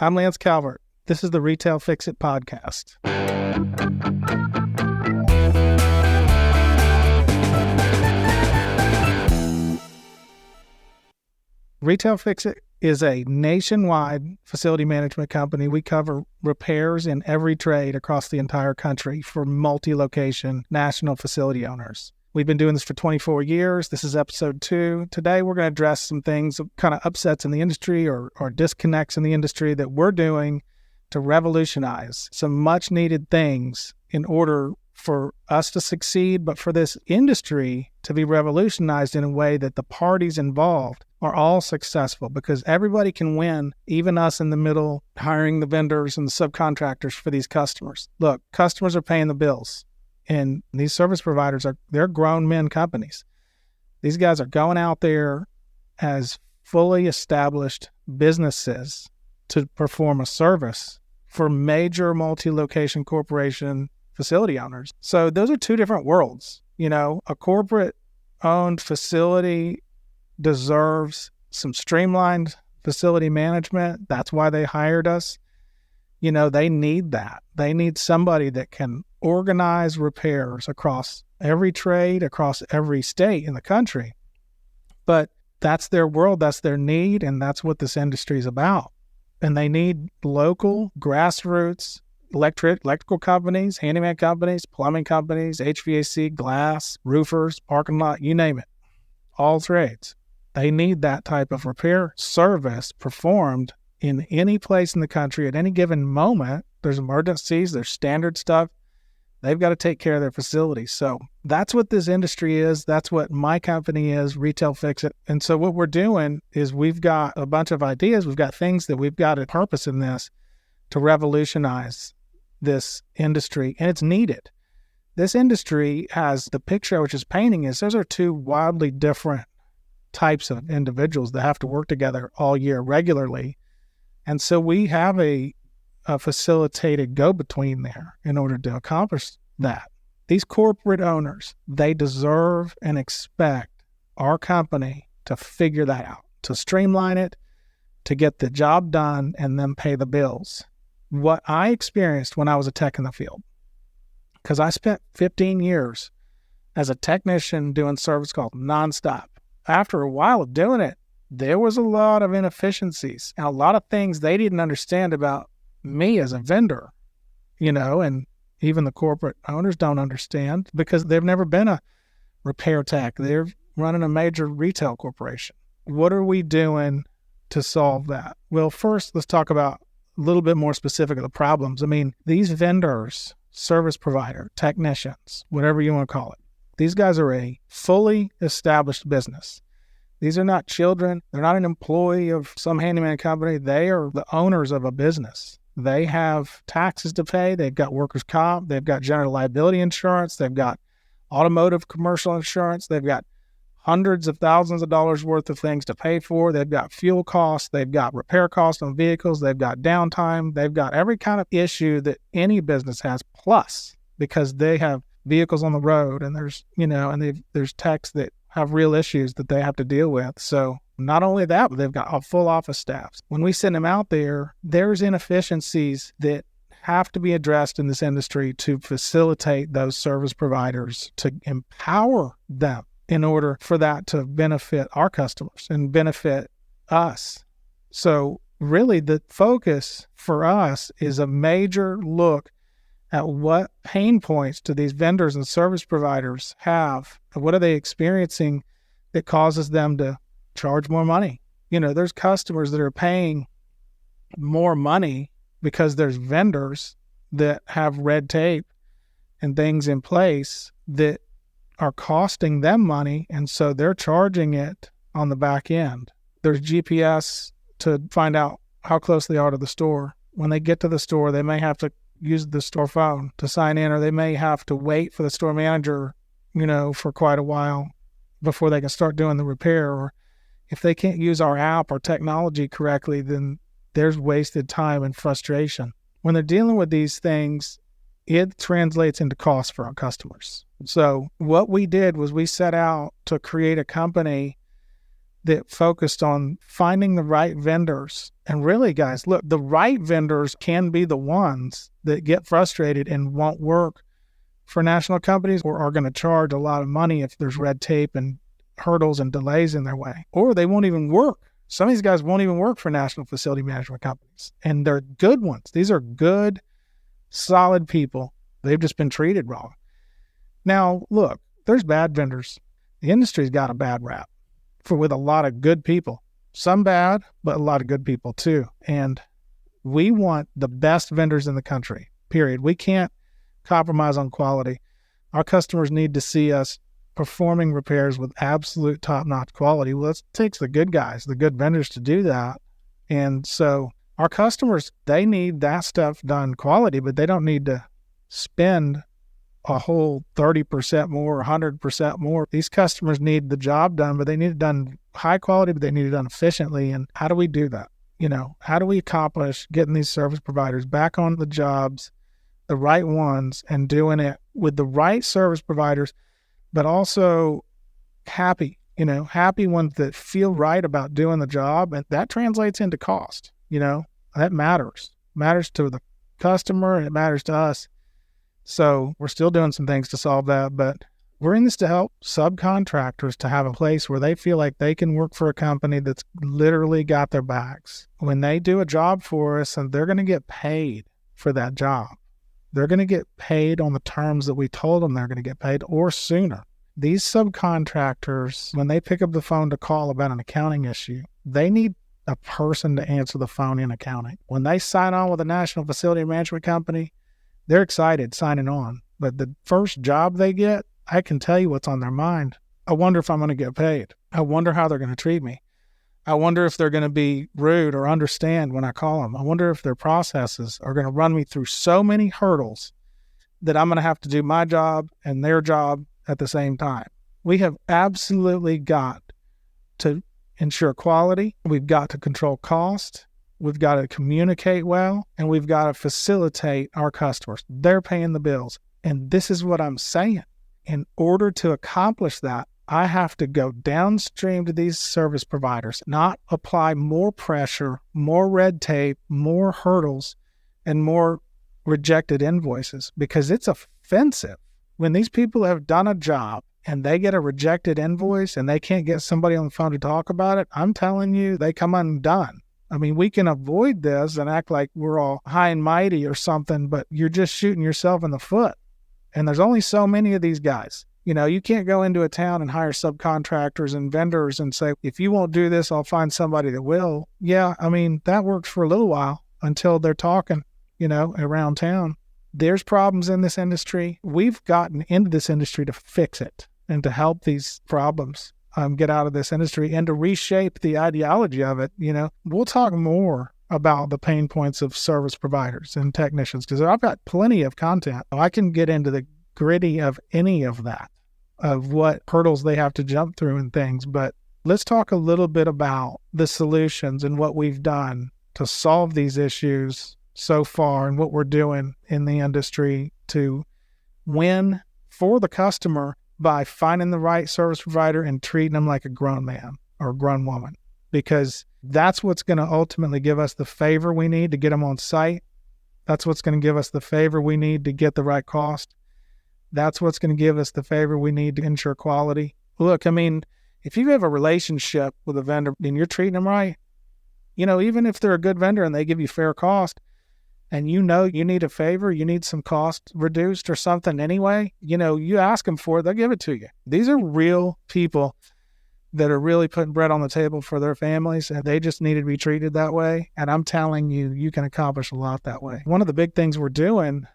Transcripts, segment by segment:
I'm Lance Calvert. This is the Retail Fix-It podcast. Retail Fix-It is a nationwide facility management company. We cover repairs in every trade across the entire country for multi-location national facility owners. We've been doing this for 24 years. This is episode 2. Today, we're going to address some things, kind of upsets in the industry or disconnects in the industry that we're doing to revolutionize some much-needed things in order for us to succeed, but for this industry to be revolutionized in a way that the parties involved are all successful, because everybody can win, even us in the middle, hiring the vendors and the subcontractors for these customers. Look, customers are paying the bills. And these service providers they're grown men companies. These guys are going out there as fully established businesses to perform a service for major multi-location corporation facility owners. So those are two different worlds. You know, a corporate-owned facility deserves some streamlined facility management. That's why they hired us. You know, they need that. They need somebody that can organize repairs across every trade, across every state in the country. But that's their world, that's their need, and that's what this industry is about. And they need local, grassroots, electrical companies, handyman companies, plumbing companies, HVAC, glass, roofers, parking lot, you name it. All trades. They need that type of repair service performed in any place in the country at any given moment. There's emergencies, there's standard stuff. They've got to take care of their facilities. So that's what this industry is. That's what my company is, Retail Fix-It. And so what we're doing is we've got a bunch of ideas. We've got things that we've got a purpose in this to revolutionize this industry, and it's needed. This industry has the picture I was just painting is those are two wildly different types of individuals that have to work together all year regularly. And so we have a facilitated go-between there in order to accomplish that. These corporate owners, they deserve and expect our company to figure that out, to streamline it, to get the job done, and then pay the bills. What I experienced when I was a tech in the field, because I spent 15 years as a technician doing service calls nonstop. After a while of doing it, there was a lot of inefficiencies and a lot of things they didn't understand about me as a vendor, you know, and even the corporate owners don't understand because they've never been a repair tech. They're running a major retail corporation. What are we doing to solve that? Well, first, let's talk about a little bit more specific of the problems. I mean, these vendors, service provider, technicians, whatever you want to call it, these guys are a fully established business. These are not children. They're not an employee of some handyman company. They are the owners of a business. They have taxes to pay. They've got workers' comp. They've got general liability insurance. They've got automotive commercial insurance. They've got hundreds of thousands of dollars worth of things to pay for. They've got fuel costs. They've got repair costs on vehicles. They've got downtime. They've got every kind of issue that any business has, plus because they have vehicles on the road and there's, you know, and there's techs that have real issues that they have to deal with. So not only that, but they've got a full office staff. When we send them out there, there's inefficiencies that have to be addressed in this industry to facilitate those service providers, to empower them in order for that to benefit our customers and benefit us. So really the focus for us is a major look at what pain points do these vendors and service providers have? What are they experiencing that causes them to charge more money? You know, there's customers that are paying more money because there's vendors that have red tape and things in place that are costing them money, and so they're charging it on the back end. There's GPS to find out how close they are to the store. When they get to the store, they may have to use the store phone to sign in, or they may have to wait for the store manager, you know, for quite a while before they can start doing the repair. Or if they can't use our app or technology correctly, then there's wasted time and frustration. When they're dealing with these things, it translates into cost for our customers. So what we did was we set out to create a company that focused on finding the right vendors. And really, guys, look, the right vendors can be the ones that get frustrated and won't work for national companies or are going to charge a lot of money if there's red tape and hurdles and delays in their way. Or they won't even work. Some of these guys won't even work for national facility management companies. And they're good ones. These are good, solid people. They've just been treated wrong. Now, look, there's bad vendors. The industry's got a bad rap with a lot of good people. Some bad, but a lot of good people too. And we want the best vendors in the country, period. We can't compromise on quality. Our customers need to see us performing repairs with absolute top-notch quality. Well, it takes the good guys, the good vendors to do that. And so our customers, they need that stuff done quality, but they don't need to spend a whole 30% more, 100% more. These customers need the job done, but they need it done high quality, but they need it done efficiently. And how do we do that? How do we accomplish getting these service providers back on the jobs, the right ones, and doing it with the right service providers, but also happy ones that feel right about doing the job. And that translates into cost. That matters to the customer and it matters to us. So we're still doing some things to solve that, but we're in this to help subcontractors to have a place where they feel like they can work for a company that's literally got their backs. When they do a job for us, and they're going to get paid for that job. They're going to get paid on the terms that we told them they're going to get paid or sooner. These subcontractors, when they pick up the phone to call about an accounting issue, they need a person to answer the phone in accounting. When they sign on with a national facility management company, they're excited signing on. But the first job they get, I can tell you what's on their mind. I wonder if I'm going to get paid. I wonder how they're going to treat me. I wonder if they're going to be rude or understand when I call them. I wonder if their processes are going to run me through so many hurdles that I'm going to have to do my job and their job at the same time. We have absolutely got to ensure quality. We've got to control cost. We've got to communicate well, and we've got to facilitate our customers. They're paying the bills. And this is what I'm saying. In order to accomplish that, I have to go downstream to these service providers, not apply more pressure, more red tape, more hurdles, and more rejected invoices, because it's offensive. When these people have done a job and they get a rejected invoice and they can't get somebody on the phone to talk about it, I'm telling you, they come undone. I mean, we can avoid this and act like we're all high and mighty or something, but you're just shooting yourself in the foot. And there's only so many of these guys. You can't go into a town and hire subcontractors and vendors and say, if you won't do this, I'll find somebody that will. Yeah, I mean, that works for a little while until they're talking, around town. There's problems in this industry. We've gotten into this industry to fix it and to help these problems get out of this industry and to reshape the ideology of it. We'll talk more about the pain points of service providers and technicians, because I've got plenty of content. I can get into the gritty of any of that, of what hurdles they have to jump through and things. But let's talk a little bit about the solutions and what we've done to solve these issues so far and what we're doing in the industry to win for the customer by finding the right service provider and treating them like a grown man or a grown woman, because that's what's going to ultimately give us the favor we need to get them on site. That's what's going to give us the favor we need to get the right cost. That's what's going to give us the favor we need to ensure quality. Look, I mean, if you have a relationship with a vendor and you're treating them right, even if they're a good vendor and they give you fair cost, and you need a favor, you need some cost reduced or something anyway, you ask them for it, they'll give it to you. These are real people that are really putting bread on the table for their families, and they just need to be treated that way. And I'm telling you, you can accomplish a lot that way. One of the big things we're doing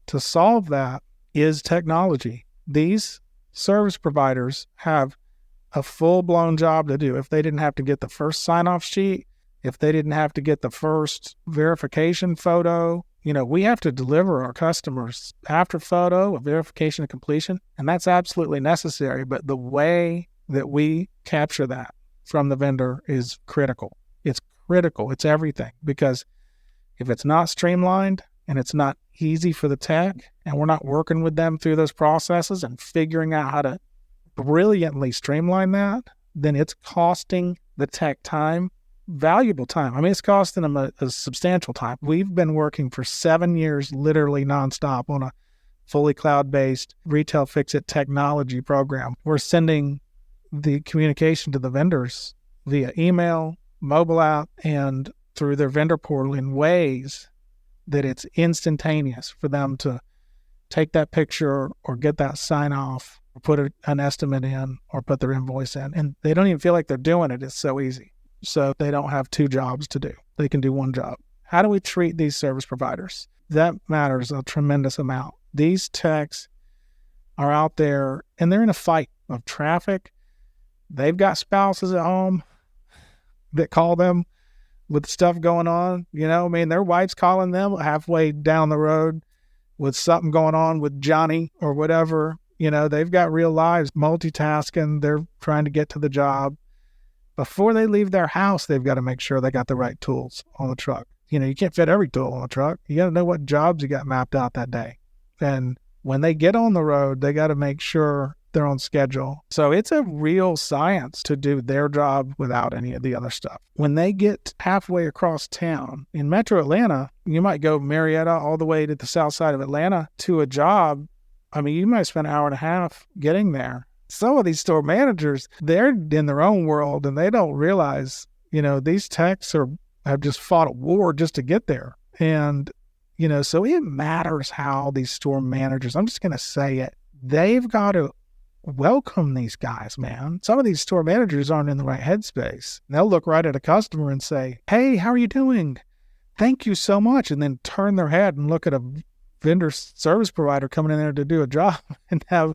to solve that is technology. These service providers have a full-blown job to do. If they didn't have to get the first sign-off sheet, if they didn't have to get the first verification photo, we have to deliver our customers after photo, a verification of completion, and that's absolutely necessary. But the way that we capture that from the vendor is critical. It's critical. It's everything, because if it's not streamlined and it's not easy for the tech, and we're not working with them through those processes and figuring out how to brilliantly streamline that, then it's costing the tech time, valuable time. I mean, it's costing them a substantial time. We've been working for 7 years, literally nonstop, on a fully cloud-based retail fix-it technology program. We're sending the communication to the vendors via email, mobile app, and through their vendor portal in ways that it's instantaneous for them to take that picture or get that sign off or put an estimate in or put their invoice in. And they don't even feel like they're doing it. It's so easy. So they don't have 2 jobs to do. They can do 1 job. How do we treat these service providers? That matters a tremendous amount. These techs are out there and they're in a fight of traffic. They've got spouses at home that call them with stuff going on. I mean, their wife's calling them halfway down the road with something going on with Johnny or whatever. They've got real lives, multitasking. They're trying to get to the job. Before they leave their house, they've got to make sure they got the right tools on the truck. You can't fit every tool on the truck. You got to know what jobs you got mapped out that day. And when they get on the road, they got to make sure they're on schedule. So it's a real science to do their job without any of the other stuff. When they get halfway across town, in Metro Atlanta, you might go Marietta all the way to the south side of Atlanta to a job. I mean, you might spend an hour and a half getting there. Some of these store managers, they're in their own world and they don't realize, these techs have just fought a war just to get there. And, so it matters how these store managers, I'm just going to say it, they've got to welcome these guys, man. Some of these store managers aren't in the right headspace. They'll look right at a customer and say, "Hey, how are you doing? Thank you so much." And then turn their head and look at a vendor service provider coming in there to do a job and have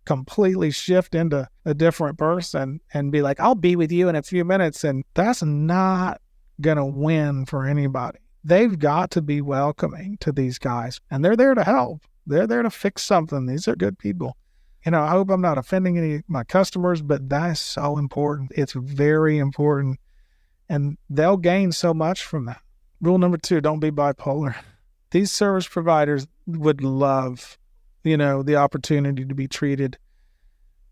completely shift into a different person and be like, "I'll be with you in a few minutes." And that's not going to win for anybody. They've got to be welcoming to these guys, and they're there to help. They're there to fix something. These are good people. I hope I'm not offending any of my customers, but that is so important. It's very important, and they'll gain so much from that. Rule number 2, don't be bipolar. These service providers would love, the opportunity to be treated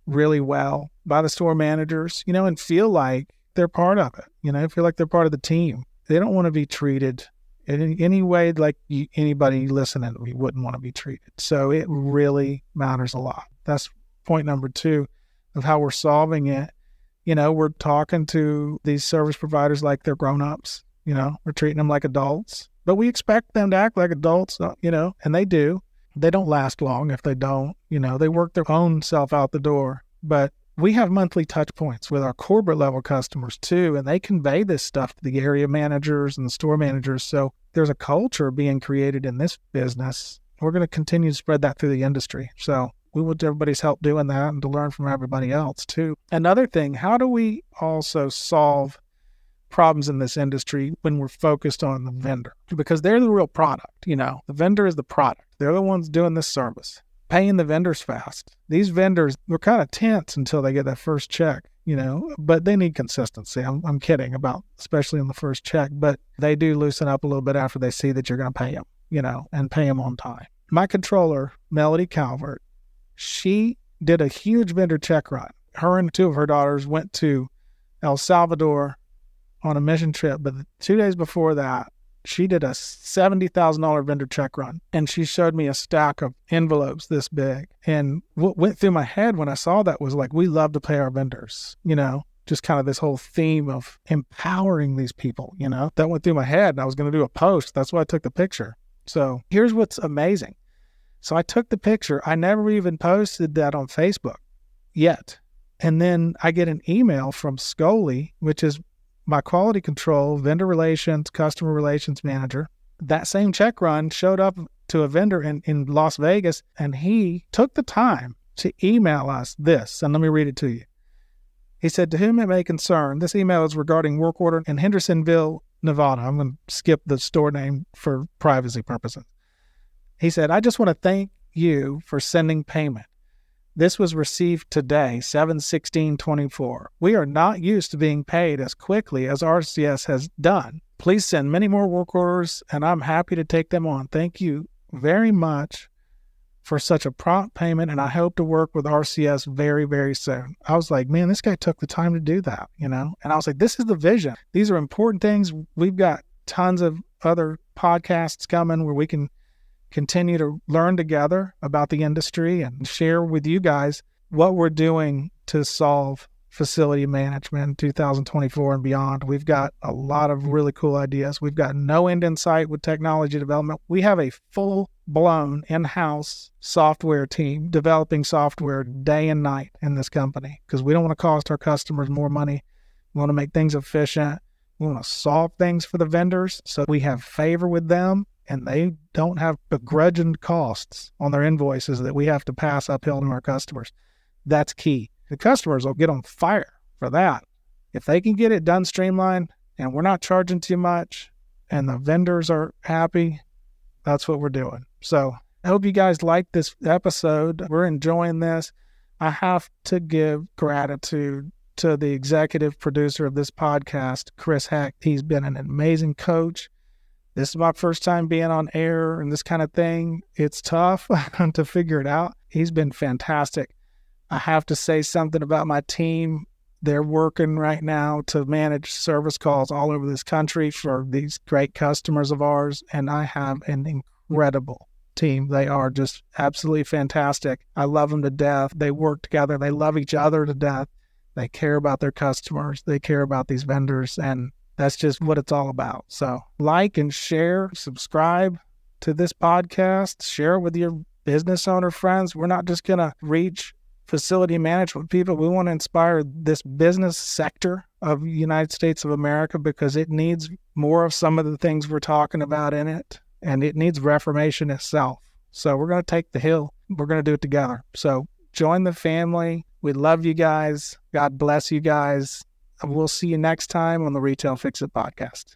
really well by the store managers, and feel like they're part of it, feel like they're part of the team. They don't want to be treated in any way like anybody listening wouldn't want to be treated. So it really matters a lot. That's point number 2 of how we're solving it. We're talking to these service providers like they're grown-ups. We're treating them like adults, but we expect them to act like adults, and they do. They don't last long if they don't. They work their own self out the door. But we have monthly touch points with our corporate level customers too, and they convey this stuff to the area managers and the store managers. So there's a culture being created in this business. We're going to continue to spread that through the industry. So we want everybody's help doing that and to learn from everybody else too. Another thing, how do we also solve problems in this industry when we're focused on the vendor? Because they're the real product, the vendor is the product. They're the ones doing this service. Paying the vendors fast. These vendors, they're kind of tense until they get that first check, but they need consistency. I'm kidding about, especially in the first check, but they do loosen up a little bit after they see that you're going to pay them, and pay them on time. My controller, Melody Calvert, she did a huge vendor check run. Her and 2 of her daughters went to El Salvador on a mission trip, but 2 days before that, she did a $70,000 vendor check run, and she showed me a stack of envelopes this big. And what went through my head when I saw that was like, we love to pay our vendors, just kind of this whole theme of empowering these people, that went through my head, and I was going to do a post. That's why I took the picture. So here's what's amazing. So I took the picture. I never even posted that on Facebook yet. And then I get an email from Scully, which is my quality control, vendor relations, customer relations manager. That same check run showed up to a vendor in Las Vegas, and he took the time to email us this. And let me read it to you. He said, "To whom it may concern, this email is regarding work order in Hendersonville, Nevada." I'm going to skip the store name for privacy purposes. He said, "I just want to thank you for sending payment. This was received today, 7/16/24. We are not used to being paid as quickly as RCS has done. Please send many more work orders, and I'm happy to take them on. Thank you very much for such a prompt payment, and I hope to work with RCS very, very soon. I was like, man, this guy took the time to do that, And I was like, this is the vision. These are important things. We've got tons of other podcasts coming where we can continue to learn together about the industry and share with you guys what we're doing to solve facility management in 2024 and beyond. We've got a lot of really cool ideas. We've got no end in sight with technology development. We have a full-blown in-house software team developing software day and night in this company because we don't want to cost our customers more money. We want to make things efficient. We want to solve things for the vendors so we have favor with them and they don't have begrudging costs on their invoices that we have to pass uphill to our customers. That's key. The customers will get on fire for that. If they can get it done streamlined and we're not charging too much and the vendors are happy, that's what we're doing. So I hope you guys like this episode. We're enjoying this. I have to give gratitude to the executive producer of this podcast, Chris Heck. He's been an amazing coach. This is my first time being on air and this kind of thing. It's tough to figure it out. He's been fantastic. I have to say something about my team. They're working right now to manage service calls all over this country for these great customers of ours, and I have an incredible team. They are just absolutely fantastic. I love them to death. They work together. They love each other to death. They care about their customers. They care about these vendors, and that's just what it's all about. So like and share, subscribe to this podcast, share it with your business owner friends. We're not just going to reach facility management people. We want to inspire this business sector of the United States of America because it needs more of some of the things we're talking about in it, and it needs reformation itself. So we're going to take the hill. We're going to do it together. So join the family. We love you guys. God bless you guys. We'll see you next time on the Retail Fix It podcast.